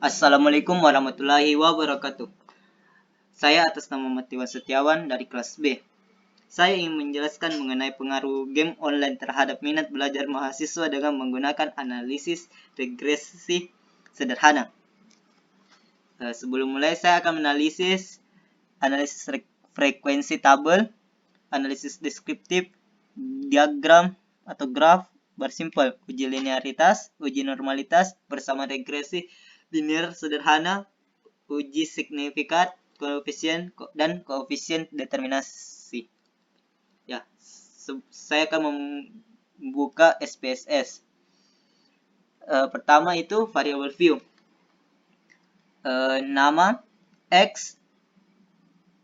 Assalamualaikum warahmatullahi wabarakatuh. Saya atas nama Matiwan Setiawan dari kelas B. Saya ingin menjelaskan mengenai pengaruh game online terhadap minat belajar mahasiswa dengan menggunakan analisis regresi sederhana. Sebelum mulai, saya akan analisis frekuensi tabel, analisis deskriptif, diagram atau graf, bar simpel, uji linearitas, uji normalitas bersama regresi linear sederhana, uji signifikan, koefisien dan koefisien determinasi. Ya, saya akan membuka SPSS. Pertama itu variable view. Nama X,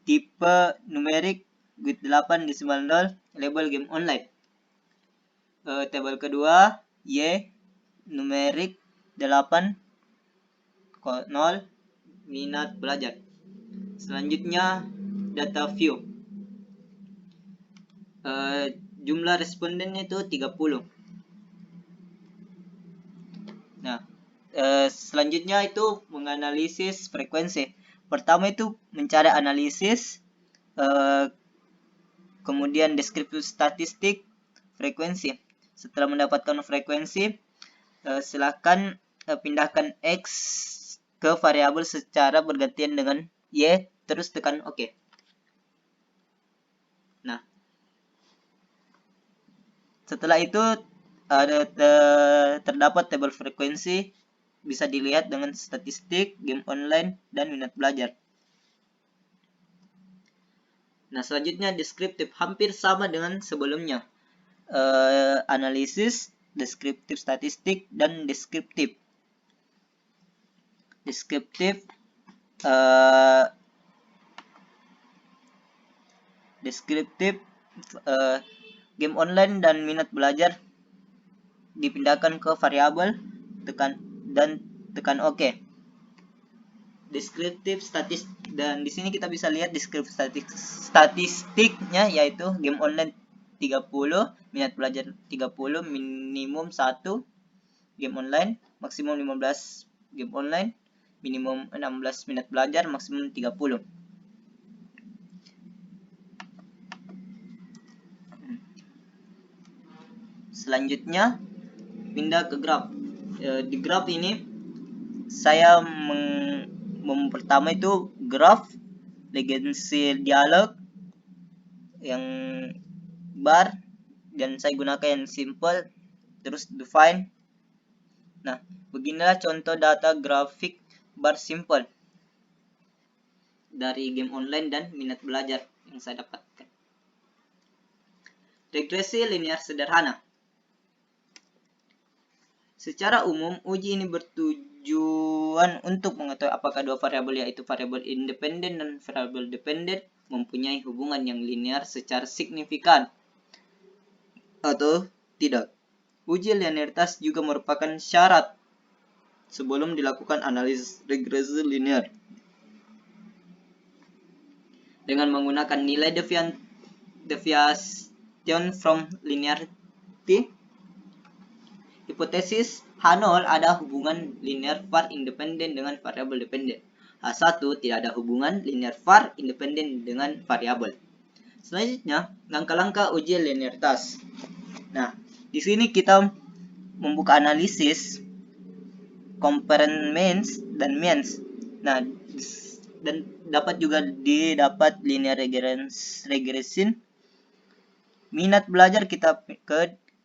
tipe numerik, bit 8.0, label game online. Tabel kedua Y, numerik 8, 0, minat belajar. Selanjutnya data view. Jumlah respondennya itu 30. Nah, selanjutnya itu menganalisis frekuensi. Pertama itu mencari analisis, kemudian deskriptif statistik, frekuensi. Setelah mendapatkan frekuensi, silakan pindahkan X ke variabel secara bergantian dengan Y, terus tekan OK. Nah, setelah itu ada terdapat tabel frekuensi, bisa dilihat dengan statistik, game online, dan minat belajar. Nah, selanjutnya deskriptif, hampir sama dengan sebelumnya. Analisis, deskriptif statistik, dan deskriptif. Deskriptif game online dan minat belajar dipindahkan ke variabel, tekan OK. Deskriptif statistik, dan di sini kita bisa lihat deskriptif statistiknya, yaitu game online 30, minat belajar 30, minimum 1 game online, maksimum 15 game online, minimum 16 minat belajar, maksimum 30. Selanjutnya pindah ke graf. Di graf ini saya pertama itu graf legacy dialog yang bar, dan saya gunakan yang simple, terus define. Nah, beginilah contoh data grafik bar simple dari game online dan minat belajar yang saya dapatkan. Regresi linear sederhana. Secara umum, uji ini bertujuan untuk mengetahui apakah dua variabel, yaitu variabel independen dan variabel dependen, mempunyai hubungan yang linear secara signifikan atau tidak. Uji linearitas juga merupakan syarat sebelum dilakukan analisis regresi linear. Dengan menggunakan nilai deviation from linearity, hipotesis H0 ada hubungan linear var independen dengan variabel dependen. H1 tidak ada hubungan linear var independen dengan variabel. Selanjutnya, langkah-langkah uji linearitas. Nah, di sini kita membuka analisis compare means dan means. Nah, dan dapat juga didapat linear regression. Minat belajar kita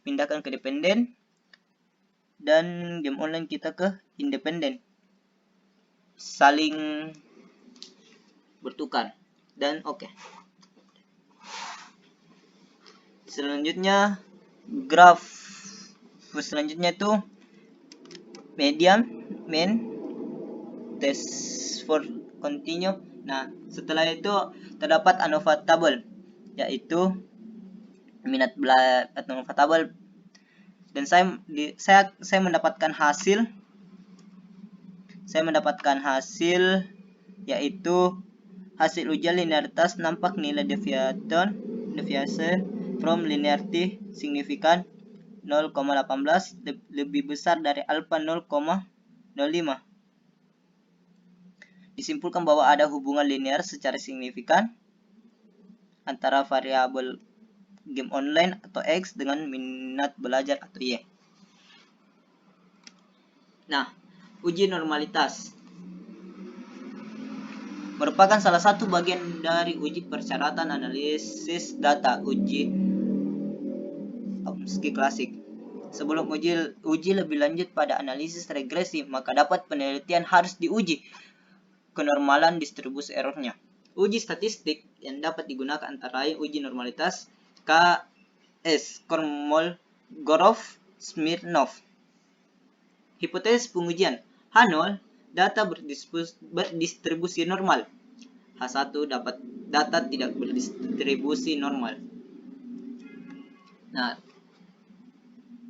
pindahkan ke dependen, dan game online kita ke independen. Saling bertukar dan OK. Selanjutnya graf. Selanjutnya itu median, mean, test for continue. Nah, setelah itu terdapat ANOVA table, yaitu minat belajar atau ANOVA table, dan saya mendapatkan hasil. Yaitu hasil ujian linearitas nampak nilai deviation from linearity signifikan 0,18 lebih besar dari alpha 0,05. disimpulkan bahwa ada hubungan linear secara signifikan antara variabel game online atau X dengan minat belajar atau Y. Nah, uji normalitas merupakan salah satu bagian dari uji persyaratan analisis data uji Chomsky klasik. Sebelum uji lebih lanjut pada analisis regresi, maka dapat penelitian harus diuji kenormalan distribusi errornya. Uji statistik yang dapat digunakan antara lain uji normalitas KS Kolmogorov-Smirnov. Hipotesis pengujian H0 data berdistribusi normal. H1 data tidak berdistribusi normal. Nah,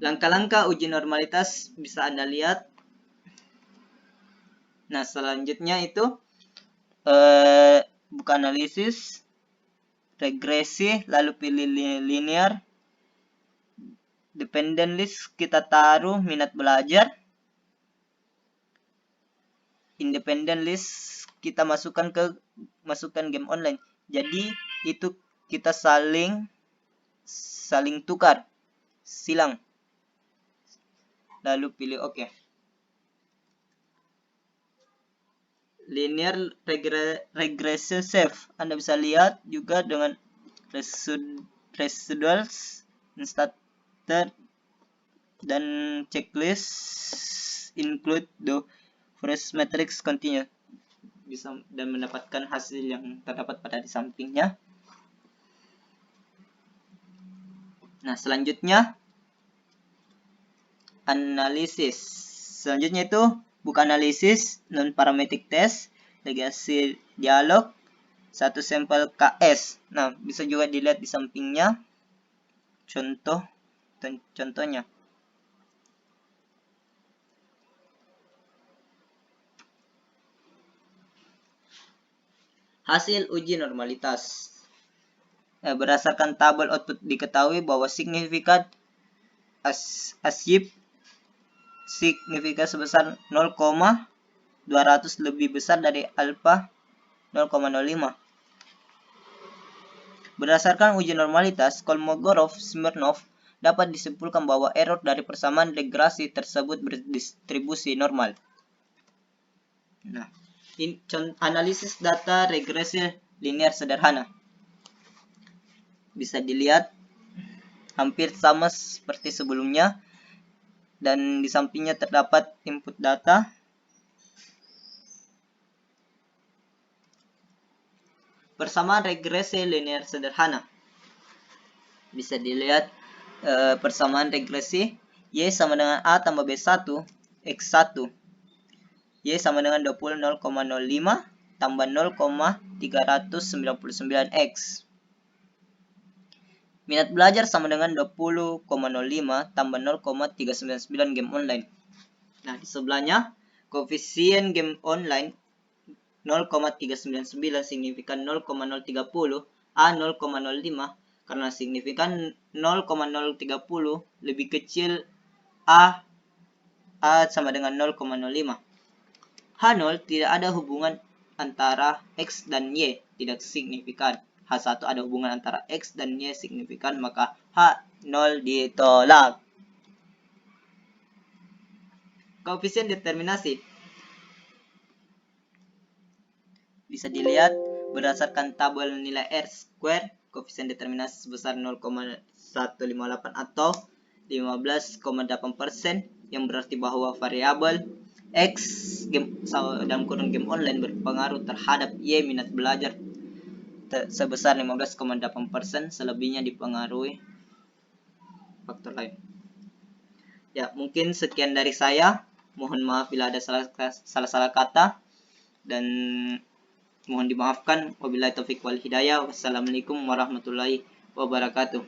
langkah-langkah uji normalitas bisa Anda lihat. Nah, selanjutnya itu buka analisis, regresi, lalu pilih linear, dependent list, kita taruh minat belajar, independent list kita masukkan game online. Jadi itu kita saling tukar, silang. Lalu pilih OK. Linear regressive save. Anda bisa lihat juga dengan residuals, starter, dan checklist include the first matrix continue. Bisa dan mendapatkan hasil yang terdapat pada di sampingnya. Nah, selanjutnya analisis. Selanjutnya itu buka analisis, non-parametric test, regresi dialog, satu sampel KS. Nah, bisa juga dilihat di sampingnya contohnya. Hasil uji normalitas. Berdasarkan tabel output diketahui bahwa signifikan asyik signifikan sebesar 0,200 lebih besar dari alfa 0,05. Berdasarkan uji normalitas Kolmogorov-Smirnov dapat disimpulkan bahwa error dari persamaan regresi tersebut berdistribusi normal. Nah, analisis data regresi linear sederhana. Bisa dilihat hampir sama seperti sebelumnya, dan di sampingnya terdapat input data. Persamaan regresi linear sederhana. Bisa dilihat persamaan regresi Y sama dengan A tambah B1 X1. Y sama dengan 20,005 tambah 0,399X. Minat belajar sama dengan 20,05 tambah 0,399 game online. Nah, di sebelahnya koefisien game online 0,399 signifikan 0,030, A 0,05 karena signifikan 0,030 lebih kecil A sama dengan 0,05. H0 tidak ada hubungan antara X dan Y, tidak signifikan. H1 ada hubungan antara X dan Y signifikan, maka H0 ditolak. Koefisien determinasi bisa dilihat berdasarkan tabel nilai R-square, koefisien determinasi sebesar 0,158 atau 15,8%, yang berarti bahwa variabel X dalam kurung game online berpengaruh terhadap Y minat belajar sebesar 15,8%, selebihnya dipengaruhi faktor lain. Ya, mungkin sekian dari saya. Mohon maaf bila ada salah kata, dan mohon dimaafkan. Wabillahi taufiq wal hidayah. Wassalamualaikum warahmatullahi wabarakatuh.